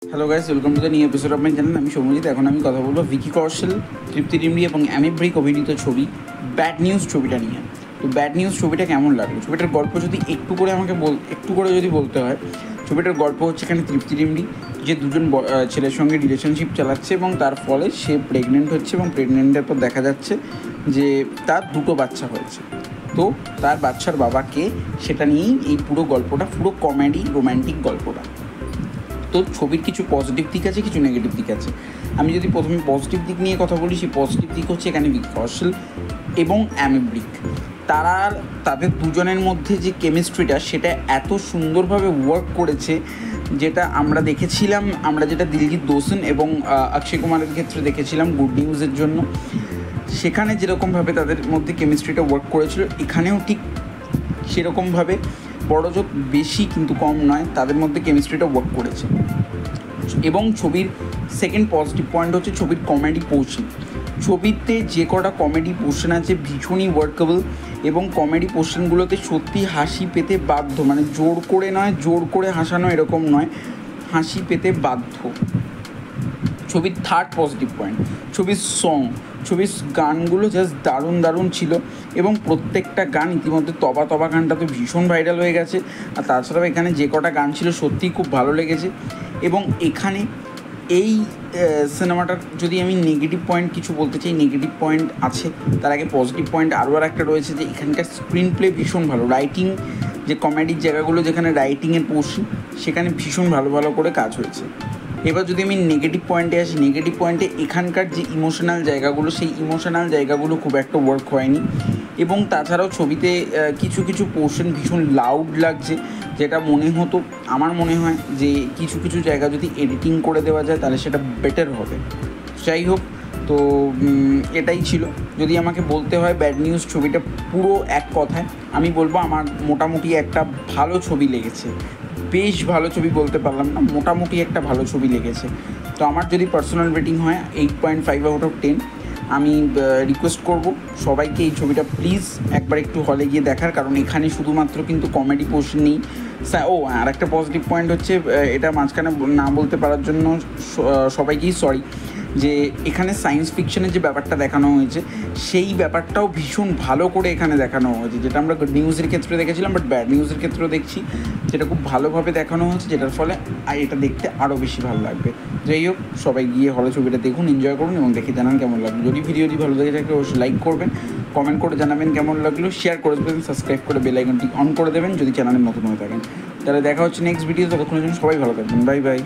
Hello guys, welcome to the new episode of my channel. আমি সৌম্যজিৎ। এখন আমি কথা বলবো ভিকি কৌশল, তৃপ্তি ডিমরি এবং অ্যামি ব্রিক অভিনীত ছবি ব্যাড নিউজ ছবিটা নিয়ে। তো ব্যাড নিউজ ছবিটা কেমন লাগলো? ছবিটার গল্প যদি একটু করে যদি বলতে হয়, ছবিটার গল্প হচ্ছে এখানে তৃপ্তি ডিমরি যে দুজন ছেলের সঙ্গে রিলেশনশিপ চালাচ্ছে এবং তার ফলে সে প্রেগনেন্ট হচ্ছে এবং প্রেগনেন্টের পর দেখা যাচ্ছে যে তার দুটো বাচ্চা হয়েছে। তো তার বাচ্চার বাবাকে, সেটা নিয়েই এই পুরো গল্পটা, পুরো কমেডি রোম্যান্টিক গল্পটা। তো ছবির কিছু পজিটিভ দিক আছে, কিছু নেগেটিভ দিক আছে। আমি যদি প্রথমে পজিটিভ দিক নিয়ে কথা বলি, সেই পজিটিভ দিক হচ্ছে এখানে ভিকি কৌশল এবং অ্যামি ব্রিক, তাদের দুজনের মধ্যে যে কেমিস্ট্রিটা, সেটা এত সুন্দরভাবে ওয়ার্ক করেছে, যেটা আমরা দেখেছিলাম, যেটা দিলজিৎ দোসান এবং অক্ষয় কুমারের ক্ষেত্রে দেখেছিলাম গুড নিউজের জন্য। সেখানে যেরকমভাবে তাদের মধ্যে কেমিস্ট্রিটা ওয়ার্ক করেছিল, এখানেও ঠিক সেরকমভাবে বড়জোর বেশি কিন্তু কম নয়, তাদের মধ্যে কেমিস্ট্রিটা ওয়ার্ক করেছে। এবং ছবির সেকেন্ড পজিটিভ পয়েন্ট হচ্ছে ছবির কমেডি পোর্শন। ছবিতে যে কটা কমেডি পোর্শন আছে ভীষণই ওয়ার্কেবল, এবং কমেডি পোর্শনগুলোতে সত্যি হাসি পেতে বাধ্য, মানে জোর করে হাসানো এরকম নয়, হাসি পেতে বাধ্য। ছবির থার্ড পজিটিভ পয়েন্ট ছবির গানগুলো জাস্ট দারুণ ছিল, এবং প্রত্যেকটা গান, ইতিমধ্যে তবা গানটা তো ভীষণ ভাইরাল হয়ে গেছে, আর তাছাড়াও এখানে যে কটা গান ছিল সত্যিই খুব ভালো লেগেছে। এবং এখানে এই সিনেমাটার যদি আমি নেগেটিভ পয়েন্ট কিছু বলতে চাই, নেগেটিভ পয়েন্ট আছে, তার আগে পজিটিভ পয়েন্ট আরও একটা রয়েছে, যে এখানকার স্ক্রিন প্লে ভীষণ ভালো, রাইটিং, যে কমেডির জায়গাগুলো যেখানে রাইটিংয়ের পোর্শন, সেখানে ভীষণ ভালো করে কাজ হয়েছে। এবার যদি আমি নেগেটিভ পয়েন্টে আসি, নেগেটিভ পয়েন্টে এখানকার যে ইমোশনাল জায়গাগুলো, সেই ইমোশনাল জায়গাগুলো খুব একটা ওয়ার্ক হয়নি। এবং তাছাড়াও ছবিতে কিছু পোর্শন ভীষণ লাউড লাগছে, যেটা আমার মনে হয় যে কিছু জায়গা যদি এডিটিং করে দেওয়া যায় তাহলে সেটা বেটার হবে। যাই হোক, তো এটাই ছিল। যদি আমাকে বলতে হয় ব্যাড নিউজ ছবিটা পুরো এক কথায়, আমি বলবো আমার মোটামুটি একটা ভালো ছবি লেগেছে। বেশ ভালো ছবি বলতে পারলাম না, মোটামুটি একটা ভালো ছবি লেগেছে। তো আমার যদি পার্সোনাল রেটিং হয় 8.5 আউট অফ 10। আমি রিকোয়েস্ট করব সবাইকে এই ছবিটা প্লিজ একবার একটু হলে গিয়ে দেখার, কারণ এখানে শুধুমাত্র কিন্তু কমেডি পোর্শন নেই। আর একটা পজিটিভ পয়েন্ট হচ্ছে, এটা মাঝখানে না বলতে পারার জন্য সবাইকেই সরি, যে এখানে সায়েন্স ফিকশনের যে ব্যাপারটা দেখানো হয়েছে, সেই ব্যাপারটাও ভীষণ ভালো করে এখানে দেখানো হয়েছে, যেটা আমরা গুড নিউজের ক্ষেত্রে দেখেছিলাম, বাট ব্যাড নিউজের ক্ষেত্রেও দেখছি, যেটা খুব ভালোভাবে দেখানো হয়েছে, যেটার ফলে এটা দেখতে আরও বেশি ভালো লাগবে। যাই হোক, সবাই গিয়ে হলে ছবিটা দেখুন, এনজয় করুন এবং দেখে জানান কেমন লাগলো। যদি ভিডিওটি ভালো লেগে থাকে অবশ্যই লাইক করবেন, কমেন্ট করে জানাবেন কেমন লাগলো, শেয়ার করে দেবেন, সাবস্ক্রাইব করে বেল আইকনটি অন করে দেবেন যদি চ্যানেলে নতুন হয়ে থাকেন। তাহলে দেখা হচ্ছে নেক্সট ভিডিও। ততক্ষণের জন্য সবাই ভালো থাকবেন। Bye bye.